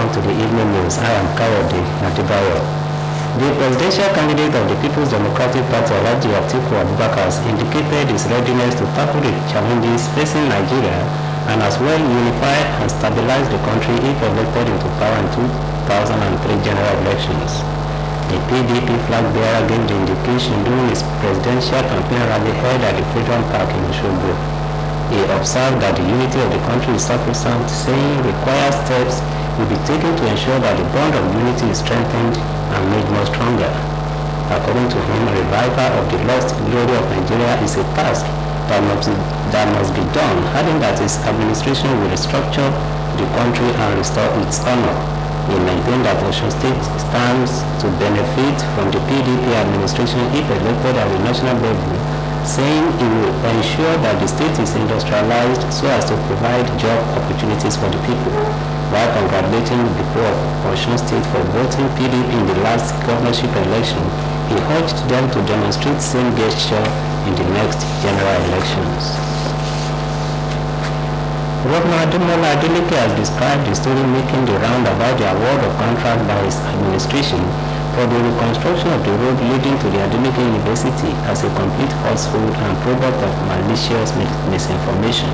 welcome to the evening news. I am Kayode Adibayo. The presidential candidate of the People's Democratic Party, Alhaji Atiku Abubakar, has indicated his readiness to tackle the challenges facing Nigeria and as well unify and stabilize the country if elected into power in 2003 general elections. The PDP flag bearer gave the indication during his presidential campaign rally held at the Freedom Park in Osbc. He observed that the unity of the country is sacrosanct, saying required steps will be taken to ensure that the bond of unity is strengthened and made more stronger. According to him, a revival of the lost glory of Nigeria is a task that must be done, adding that his administration will restructure the country and restore its honor. He maintained that Osun State stands to benefit from the PDP administration if elected at the national level, saying he will ensure that the state is industrialized so as to provide job opportunities for the people. While congratulating the people of Osun State for voting PDP in the last governorship election, he urged them to demonstrate same gesture in the next general elections. Governor Ademola Adeleke has described the story making the round about the award of contract by his administration for the reconstruction of the road leading to the Adeleke University as a complete falsehood and product of malicious misinformation.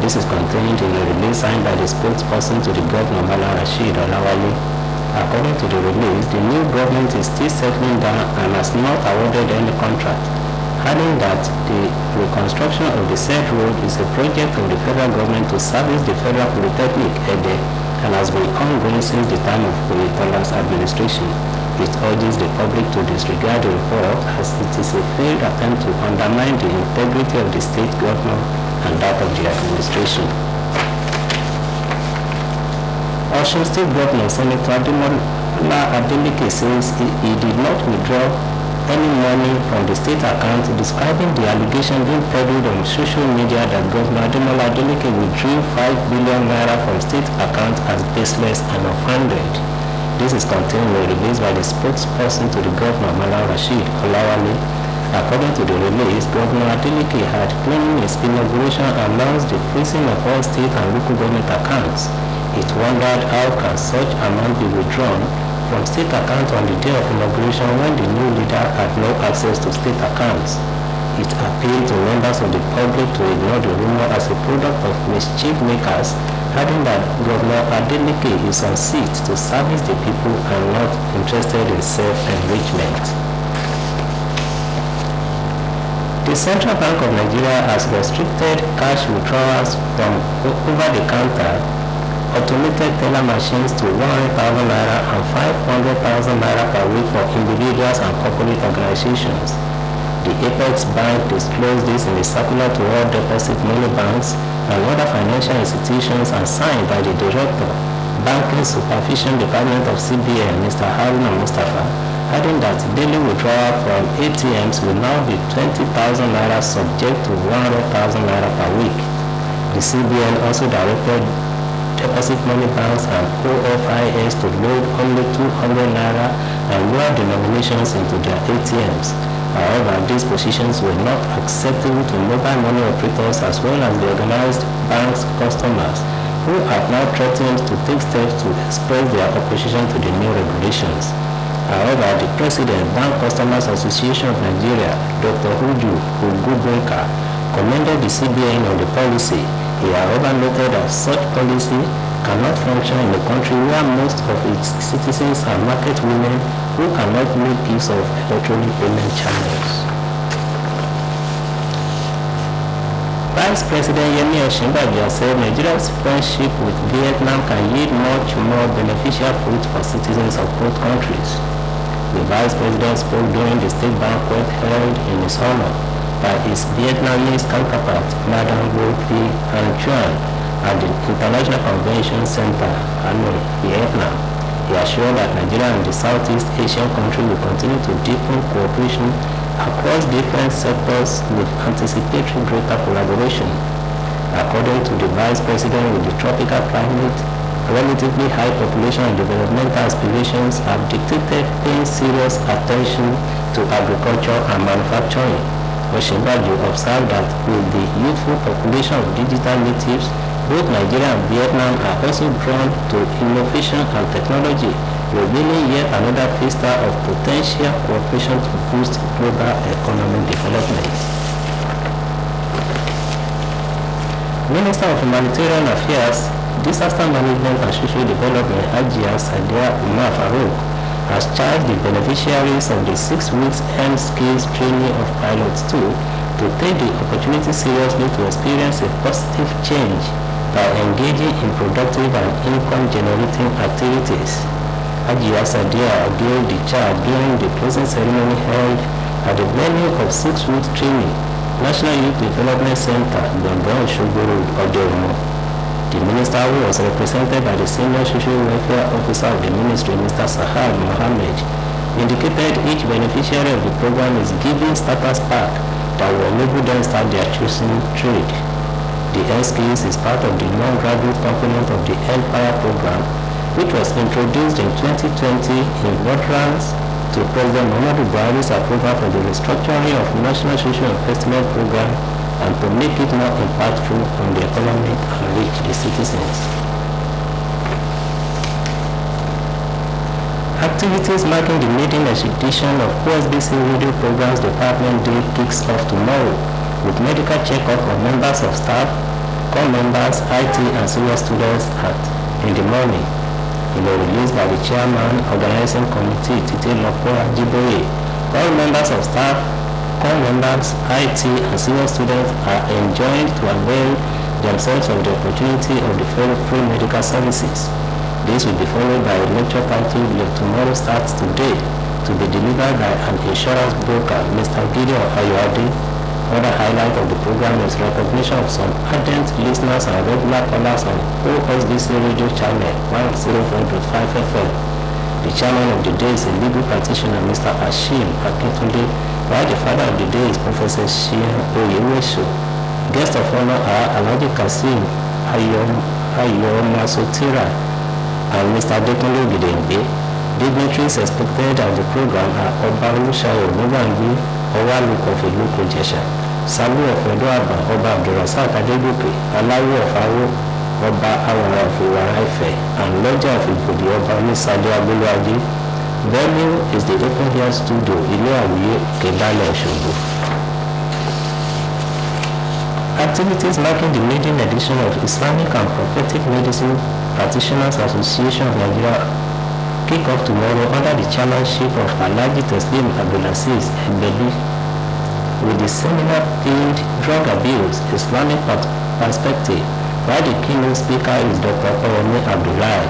This is contained in a release signed by the spokesperson to the governor, Malam Rashid Olawale. According to the release, the new government is still settling down and has not awarded any contract, adding that the reconstruction of the said road is a project of the federal government to service the Federal Polytechnic Ede and has been ongoing since the time of Oyetola's administration. It urges the public to disregard the report as it is a failed attempt to undermine the integrity of the state governor and that of the administration. Osun State Governor Senator Ademola Adeleke says he did not withdraw any money from the state account, describing the allegation being peddled on social media that Governor Ademola Adeleke withdrew 5 billion naira from state account as baseless and unfounded. This is contained in a release by the spokesperson to the governor, Malam Rashid Olawale. According to the release, Governor Adeleke had claimed his inauguration announced the freezing of all state and local government accounts. It wondered how can such amount be withdrawn from state account on the day of inauguration when the new leader had no access to state accounts. It appealed to members of the public to ignore the rumor as a product of mischief makers, adding that Governor Adeleke is on seat to service the people and not interested in self-enrichment. The Central Bank of Nigeria has restricted cash withdrawals from over-the-counter automated teller machines to 100,000 naira and 500,000 naira per week for individuals and corporate organizations. The Apex Bank disclosed this in a circular to all deposit money banks and other financial institutions and signed by the Director, Banking Supervision Department of CBN, Mr. Haruna Mustafa, adding that daily withdrawal from ATMs will now be 20,000 naira subject to 100,000 naira per week. The CBN also directed deposit money banks and OFIS to load only 200 naira and lower denominations into their ATMs. However, these positions were not acceptable to mobile money operators as well as the organized banks' customers, who have now threatened to take steps to express their opposition to the new regulations. However, the President, Bank Customers Association of Nigeria, Dr. Uju Ugubunka, commended the CBN on the policy. He however noted that such policy cannot function in a country where most of its citizens are market women who cannot make use of electronic payment channels. Vice President Yemi Osinbajo said Nigeria's friendship with Vietnam can yield much more beneficial fruit for citizens of both countries. The Vice President spoke during the state banquet held in his honor by his Vietnamese counterpart, Madam Vo Thi Anh Chuan, at the International Convention Center, Hanoi, Vietnam. He assured that Nigeria and the Southeast Asian country will continue to deepen cooperation across different sectors with anticipatory greater collaboration. According to the Vice President, with the tropical climate, relatively high population and developmental aspirations have dictated paying serious attention to agriculture and manufacturing. Osinbajo observed that with the youthful population of digital natives, Both Nigeria and Vietnam are also drawn to innovation and technology, revealing yet another vista of potential cooperation to boost global economic development. Minister of Humanitarian Affairs, Disaster Management and Social Development, Hajia Sadia Umar Farouk, has charged the beneficiaries of the 6 weeks end skills training of Pilots 2 to take the opportunity seriously to experience a positive change by engaging in productive and income-generating activities. Hajia Sadia gave the charge during the closing ceremony held at the venue of 6 weeks training, National Youth Development Center, Gbọ̀ngàn Òṣogbo Road, Odeomu. The minister, who was represented by the Senior Social Welfare Officer of the Ministry, Mr. Sahal Mohammed, indicated each beneficiary of the program is given starters pack that will enable them start their chosen trade. The skills is part of the non-graduate component of the Empire program, which was introduced in 2020 in reference to President Muhammadu Buhari's approval for the restructuring of National Social Investment Program and to make it more impactful on the economy and reach the citizens. Activities marking the maiden edition of Osbc Radio Programs Department Day kicks off tomorrow with medical check-up of members of staff, core members, IT and senior students in the morning. In a release by the Chairman, Organizing Committee, Tite Lopo Ajiboye, all members of staff, core members, IT and senior students are enjoined to avail themselves of the opportunity of the free medical services. This will be followed by a lecture titled Tomorrow Starts Today, to be delivered by an insurance broker, Mr. Gideon Ayoade. Another highlight of the program is recognition of some ardent listeners and regular callers on Osbc Radio Channel 104.5 FM. The chairman of the day is a legal practitioner, Mr. Ashim Akintunde, while the father of the day is Professor Shia Oyewesho. Guests of honor are Alhaji Kasim Ayomasotira and Mr. Dekunle Gidembe. Dignitaries expected at the program are Oba Olusayo Nubangi, Owaluko of Iluko Jesha, Salu of Edoaba, Oba Abdurrasak Adegoke, Alawi of Awo, Oba Awara of Iwaraife, and Lodja of Ibodi Oba Nisade Abuluaji. Venue is the Open Air Studio, Ileawiye, Kedale, Osogbo. Activities marking the maiden edition of Islamic and Prophetic Medicine Practitioners Association of Nigeria kick off tomorrow under the chairmanship of Alhaji Teslim Abdulaziz Egbeli, with the seminar themed Drug Abuse, Islamic Perspective, while the keynote speaker is Dr. Orome Abdullahi.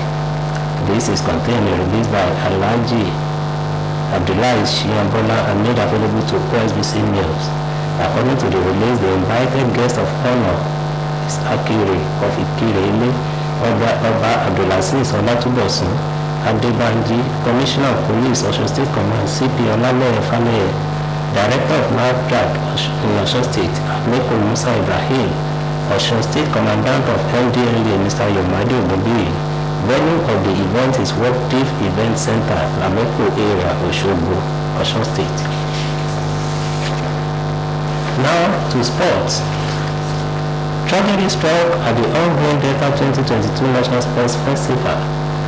This is contained in a release by Alhaji Abdullahi Shiambola and made available to Osbc News. According to the release, the invited guest of honor is Akiri of Ikire, Oba Abdulaziz Olatubosun Adebanji, Commissioner of Police, Osun State Command, CP Olaleye Faleye, Director of NAFDAC in Osun State, Ameko Musa Ibrahim, Osun State Commandant of MDLA, Mr. Yomade Ogunbiyi. Venue of the event is World Thief Event Center, Lameko area, Osogbo, Osun State. Now to sports. Tragedy struck at the ongoing Delta 2022 National Sports Festival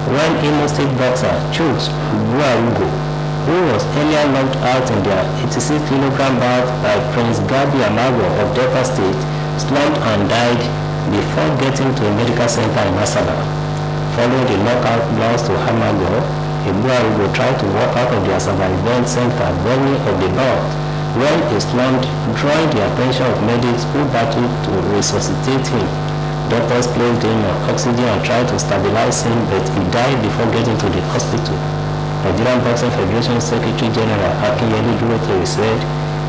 when Imo State boxer Chuks Buarugo, who was earlier knocked out in their 86kg bout by Prince Gabi Amago of Delta State, slumped and died before getting to a medical center in Asaba. Following the knockout loss to Amago, Buarugo tried to walk out of the Asaba Event Center venue of the bout when he slumped, drawing the attention of medics who battled to resuscitate him. Doctors placed him on oxygen and tried to stabilize him, but he died before getting to the hospital. Nigerian Boxing Federation Secretary General Akinyele Durotoye said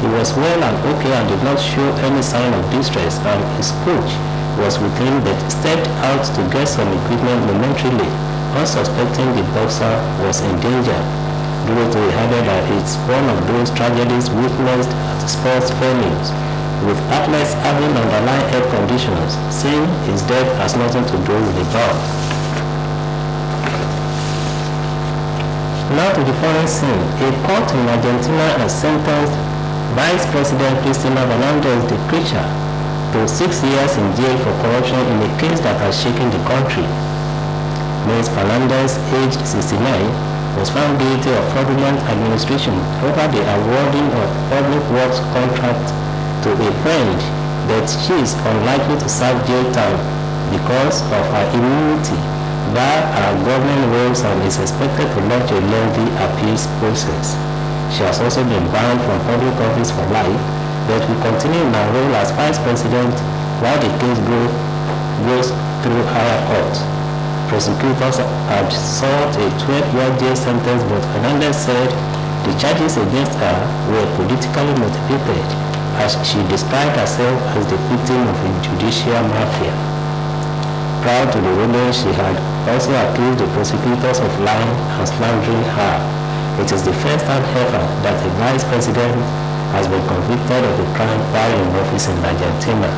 he was well and okay and did not show any sign of distress, and his coach was with him but stepped out to get some equipment momentarily, unsuspecting the boxer was in danger. Durotoye added that it's one of those tragedies witnessed at sports venues, with athletes having underlying health conditions, saying his death has nothing to do with the bout. Now to the foreign scene. A court in Argentina has sentenced Vice President Cristina Fernandez de Kirchner to to 6 years in jail for corruption in a case that has shaken the country. Ms. Fernandez, aged 69, was found guilty of fraudulent administration over the awarding of public works contract to a friend, but she is unlikely to serve jail time because of her immunity via her government roles and is expected to launch a lengthy appeals process. She has also been banned from public office for life, but will continue in her role as vice president while the case goes through higher court. Prosecutors had sought a 12-year jail sentence, but Fernandez said the charges against her were politically motivated, as she described herself as the victim of a judicial mafia. Prior to the ruling, she had also accused the prosecutors of lying and slandering her. It is the first time ever that a vice president has been convicted of a crime while in office in Argentina.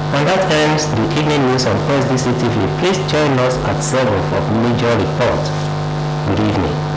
And that ends the evening news on Osbc TV. Please join us at 7 for major report. Good evening.